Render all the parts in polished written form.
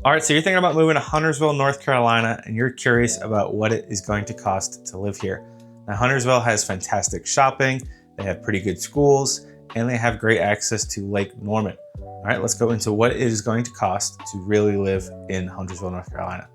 All right, so you're thinking about moving to Huntersville, North Carolina, and you're curious about what it is going to cost to live here. Now, Huntersville has fantastic shopping, they have pretty good schools, and they have great access to Lake Norman. All right, let's go into what it is going to cost to really live in Huntersville, North Carolina.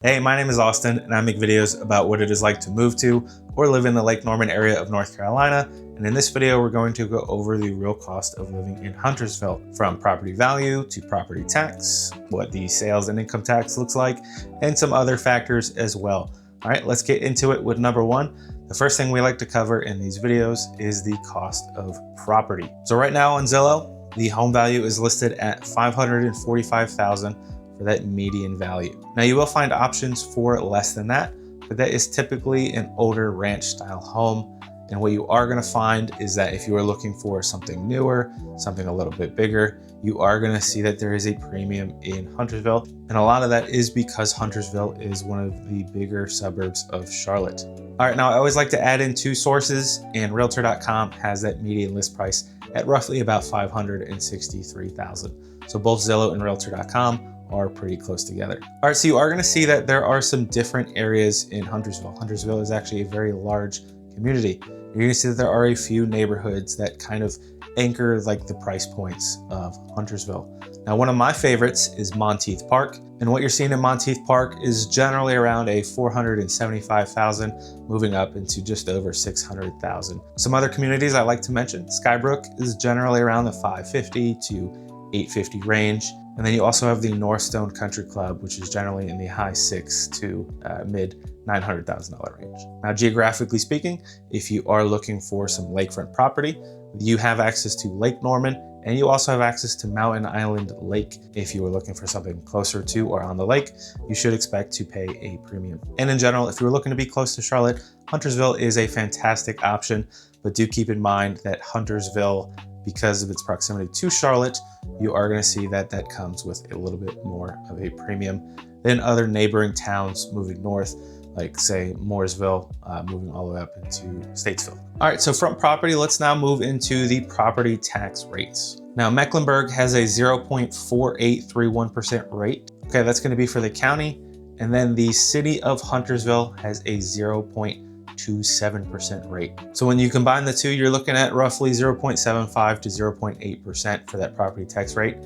Hey, my name is Austin, and I make videos about what it is like to move to or live in the Lake Norman area of North Carolina. And in this video, we're going to go over the real cost of living in Huntersville, from property value to property tax, what the sales and income tax looks like, and some other factors as well. All right, let's get into it with number one. The first thing we like to cover in these videos is the cost of property. So right now on Zillow, the home value is listed at $545,000 for that median value. Now you will find options for less than that, but that is typically an older ranch style home. And what you are gonna find is that if you are looking for something newer, something a little bit bigger, you are gonna see that there is a premium in Huntersville. And a lot of that is because Huntersville is one of the bigger suburbs of Charlotte. All right, now I always like to add in two sources, and Realtor.com has that median list price at roughly about $563,000. So both Zillow and Realtor.com are pretty close together. All right, so you are gonna see that there are some different areas in Huntersville. Huntersville is actually a very large community. You're gonna see that there are a few neighborhoods that kind of anchor like the price points of Huntersville. Now, one of my favorites is Monteith Park. And what you're seeing in Monteith Park is generally around a $475,000, moving up into just over $600,000. Some other communities I like to mention, Skybrook is generally around the $550 to $850 range. And then you also have the Northstone Country Club, which is generally in the high $600,000 to mid $900,000 range. Now, geographically speaking, if you are looking for some lakefront property, you have access to Lake Norman, and you also have access to Mountain Island Lake. If you are looking for something closer to or on the lake, you should expect to pay a premium. And in general, if you're looking to be close to Charlotte, Huntersville is a fantastic option, but do keep in mind that Huntersville, because of its proximity to Charlotte, you are going to see that that comes with a little bit more of a premium than other neighboring towns moving north, like say Mooresville, moving all the way up into Statesville. All right, so from property, let's now move into the property tax rates. Now, Mecklenburg has a 0.4831% rate. Okay, that's going to be for the county. And then the city of Huntersville has a 0.27% rate. So when you combine the two, you're looking at roughly 0.75 to 0.8% for that property tax rate.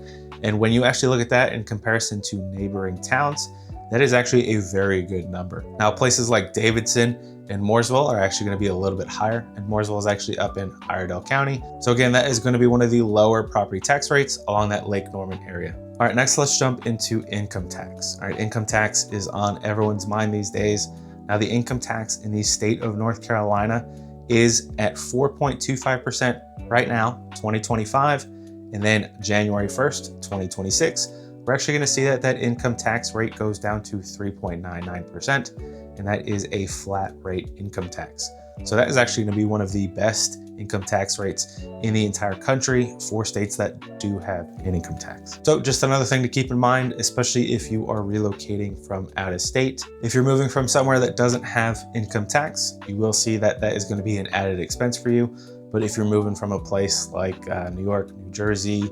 And when you actually look at that in comparison to neighboring towns, that is actually a very good number. Now, places like Davidson and Mooresville are actually going to be a little bit higher, and Mooresville is actually up in Iredell County. So again, that is going to be one of the lower property tax rates along that Lake Norman area. All right, next let's jump into income tax. All right, income tax is on everyone's mind these days. Now, the income tax in the state of North Carolina is at 4.25% right now, 2025, and then January 1st, 2026, we're actually going to see that that income tax rate goes down to 3.99%, and that is a flat rate income tax. So that is actually going to be one of the best income tax rates in the entire country for states that do have an income tax. So just another thing to keep in mind, especially if you are relocating from out of state. If you're moving from somewhere that doesn't have income tax, you will see that that is going to be an added expense for you. But if you're moving from a place like New York, New Jersey,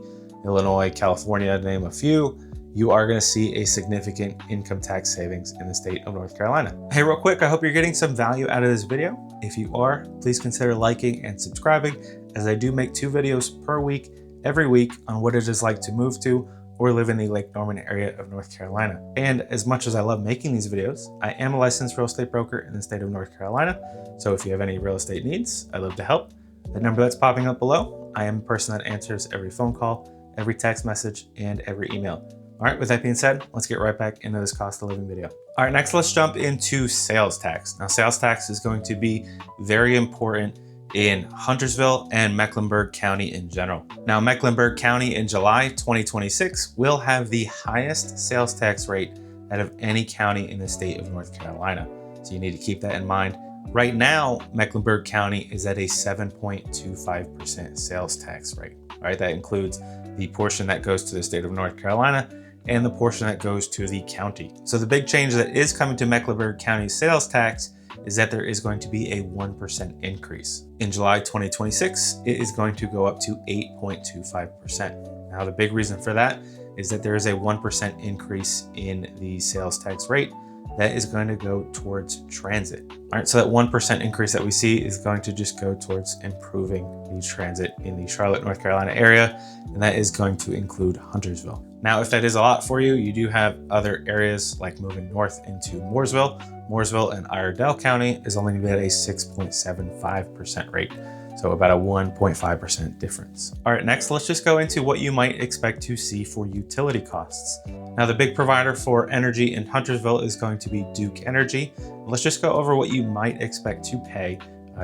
Illinois, California, to name a few, you are going to see a significant income tax savings in the state of North Carolina. Hey, real quick, I hope you're getting some value out of this video. If you are, please consider liking and subscribing, as I do make 2 videos per week, every week, on what it is like to move to or live in the Lake Norman area of North Carolina. And as much as I love making these videos, I am a licensed real estate broker in the state of North Carolina. So if you have any real estate needs, I'd love to help. The number that's popping up below, I am a person that answers every phone call, every text message, and every email. All right, with that being said, let's get right back into this cost of living video. All right, next let's jump into sales tax. Now, sales tax is going to be very important in Huntersville and Mecklenburg County in general. Now, Mecklenburg County in July 2026 will have the highest sales tax rate out of any county in the state of North Carolina. So you need to keep that in mind. Right now, Mecklenburg County is at a 7.25% sales tax rate. All right, that includes the portion that goes to the state of North Carolina and the portion that goes to the county. So the big change that is coming to Mecklenburg County sales tax is that there is going to be a 1% increase. In July 2026, it is going to go up to 8.25%. Now, the big reason for that is that there is a 1% increase in the sales tax rate that is going to go towards transit. All right, so that 1% increase that we see is going to just go towards improving the transit in the Charlotte, North Carolina area, and that is going to include Huntersville. Now, if that is a lot for you, you do have other areas like moving north into Mooresville. Mooresville and Iredell County is only going to be at a 6.75% rate. So about a 1.5% difference. All right, next, let's just go into what you might expect to see for utility costs. Now, the big provider for energy in Huntersville is going to be Duke Energy. Let's just go over what you might expect to pay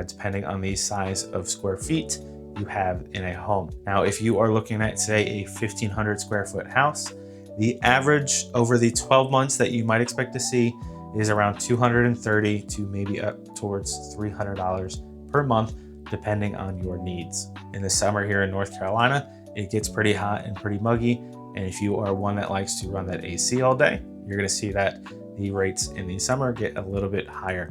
depending on the size of square feet you have in a home. Now, if you are looking at, say, a 1,500 square foot house, the average over the 12 months that you might expect to see is around $230 to maybe up towards $300 per month, depending on your needs. In the summer here in North Carolina, it gets pretty hot and pretty muggy. And if you are one that likes to run that AC all day, you're gonna see that the rates in the summer get a little bit higher.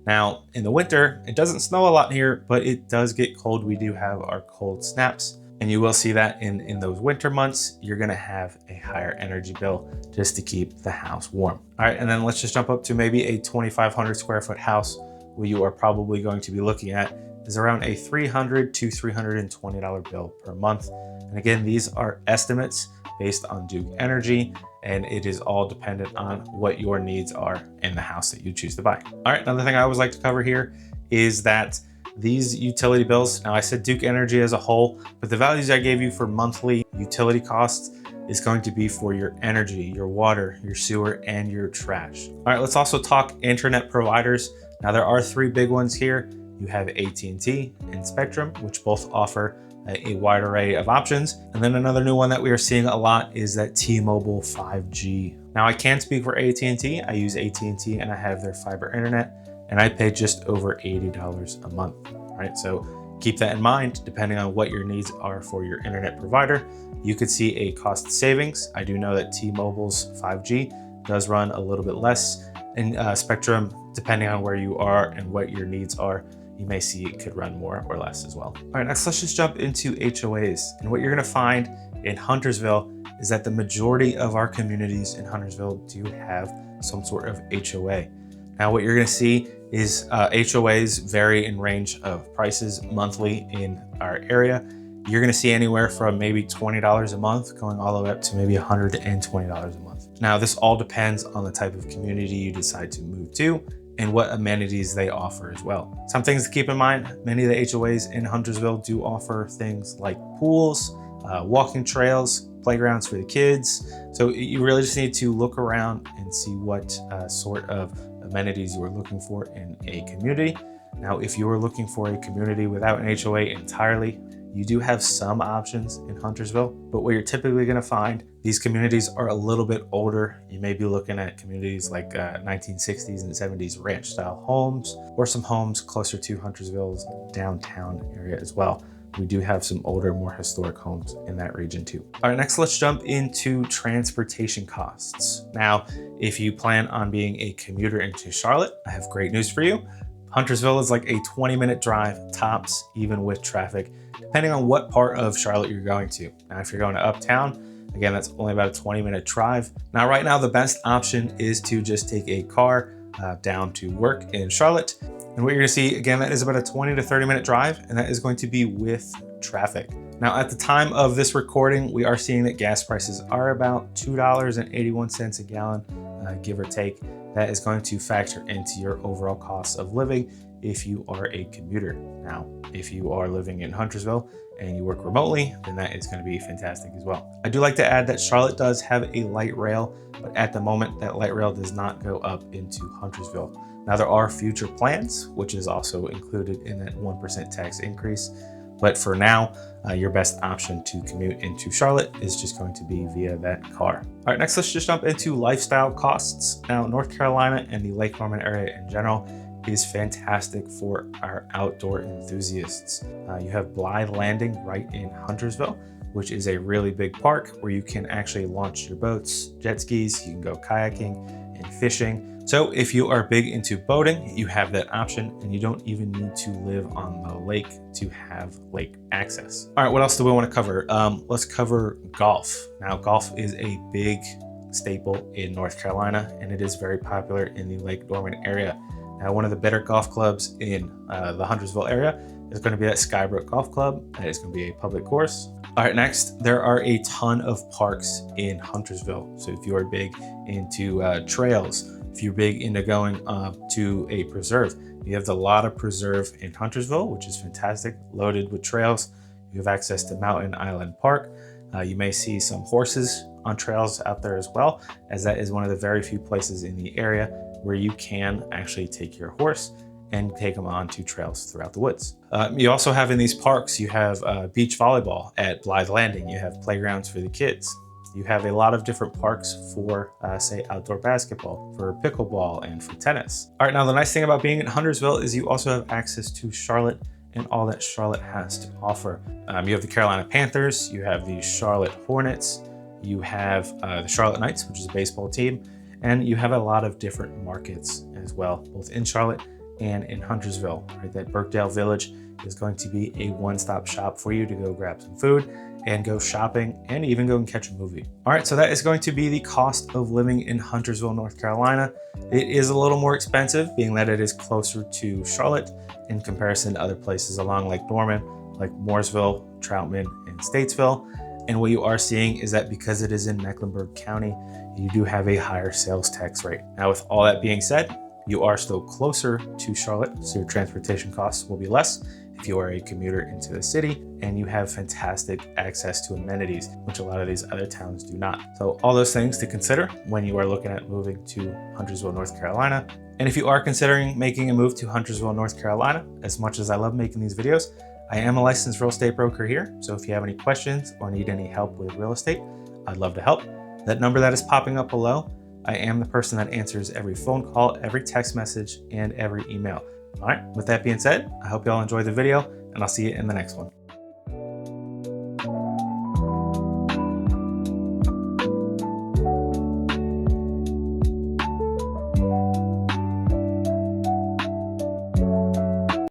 Now, in the winter, it doesn't snow a lot here, but it does get cold. We do have our cold snaps, and you will see that in those winter months, you're gonna have a higher energy bill just to keep the house warm. All right, and then let's just jump up to maybe a 2,500 square foot house, where you are probably going to be looking at is around a $300 to $320 bill per month. And again, these are estimates based on Duke Energy, and it is all dependent on what your needs are in the house that you choose to buy. All right, another thing I always like to cover here is that these utility bills, now I said Duke Energy as a whole, but the values I gave you for monthly utility costs is going to be for your energy, your water, your sewer, and your trash. All right, let's also talk internet providers. Now, there are three big ones here. You have AT&T and Spectrum, which both offer a wide array of options. And then another new one that we are seeing a lot is that T-Mobile 5G. Now, I can't speak for AT&T. I use AT&T and I have their fiber internet, and I pay just over $80 a month. All right, so keep that in mind. Depending on what your needs are for your internet provider, you could see a cost savings. I do know that T-Mobile's 5G does run a little bit less, and Spectrum, depending on where you are and what your needs are, you may see it could run more or less as well. All right, next let's just jump into HOAs. And what you're gonna find in Huntersville is that the majority of our communities in Huntersville do have some sort of HOA. Now, what you're gonna see is HOAs vary in range of prices monthly in our area. You're gonna see anywhere from maybe $20 a month going all the way up to maybe $120 a month. Now, this all depends on the type of community you decide to move to and what amenities they offer as well. Some things to keep in mind, many of the HOAs in Huntersville do offer things like pools, walking trails, playgrounds for the kids. So you really just need to look around and see what sort of amenities you are looking for in a community. Now, if you are looking for a community without an HOA entirely, you do have some options in Huntersville, but what you're typically gonna find, these communities are a little bit older. You may be looking at communities like 1960s and 70s ranch style homes, or some homes closer to Huntersville's downtown area as well. We do have some older, more historic homes in that region too. All right, next let's jump into transportation costs. Now, if you plan on being a commuter into Charlotte, I have great news for you. Huntersville is like a 20-minute drive tops, even with traffic, depending on what part of Charlotte you're going to. Now, if you're going to uptown, again, that's only about a 20-minute drive. Now, right now, the best option is to just take a car down to work in Charlotte. And what you're gonna see, again, that is about a 20 to 30-minute drive, and that is going to be with traffic. Now, at the time of this recording, we are seeing that gas prices are about $2.81 a gallon, give or take. That is going to factor into your overall cost of living if you are a commuter. Now, if you are living in Huntersville and you work remotely, then that is going to be fantastic as well. I do like to add that Charlotte does have a light rail, but at the moment that light rail does not go up into Huntersville. Now, there are future plans, which is also included in that 1% tax increase. But for now, your best option to commute into Charlotte is just going to be via that car. All right, next let's just jump into lifestyle costs. Now, North Carolina and the Lake Norman area in general is fantastic for our outdoor enthusiasts. You have Blythe Landing right in Huntersville, which is a really big park where you can actually launch your boats, jet skis, you can go kayaking and fishing. So if you are big into boating, you have that option, and you don't even need to live on the lake to have lake access. All right, what else do we want to cover? Let's cover golf. Now, golf is a big staple in North Carolina, and it is very popular in the Lake Norman area. Now, one of the better golf clubs in the Huntersville area is going to be that Skybrook Golf Club. That is going to be a public course. All right, next, there are a ton of parks in Huntersville. So if you are big into trails, if you're big into going to a preserve, you have the Lotta Preserve in Huntersville, which is fantastic, loaded with trails. You have access to Mountain Island Park. You may see some horses on trails out there as well, as that is one of the very few places in the area where you can actually take your horse and take them onto trails throughout the woods. You also have in these parks, you have beach volleyball at Blythe Landing. You have playgrounds for the kids. You have a lot of different parks for, say, outdoor basketball, for pickleball, and for tennis. All right, now the nice thing about being in Huntersville is you also have access to Charlotte and all that Charlotte has to offer. You have the Carolina Panthers, you have the Charlotte Hornets, you have the Charlotte Knights, which is a baseball team, and you have a lot of different markets as well, both in Charlotte and in Huntersville. Right, that Birkdale Village is going to be a one-stop shop for you to go grab some food and go shopping and even go and catch a movie. All right, so that is going to be the cost of living in Huntersville, North Carolina. It is a little more expensive, being that it is closer to Charlotte in comparison to other places along Lake Norman, like Mooresville, Troutman, and Statesville. And what you are seeing is that because it is in Mecklenburg County, you do have a higher sales tax rate. Now, with all that being said, you are still closer to Charlotte, so your transportation costs will be less if you are a commuter into the city, and you have fantastic access to amenities, which a lot of these other towns do not. So all those things to consider when you are looking at moving to Huntersville, North Carolina. And if you are considering making a move to Huntersville, North Carolina, as much as I love making these videos, I am a licensed real estate broker here. So if you have any questions or need any help with real estate, I'd love to help. That number that is popping up below, I am the person that answers every phone call, every text message, and every email. All right, with that being said, I hope y'all enjoyed the video, and I'll see you in the next one.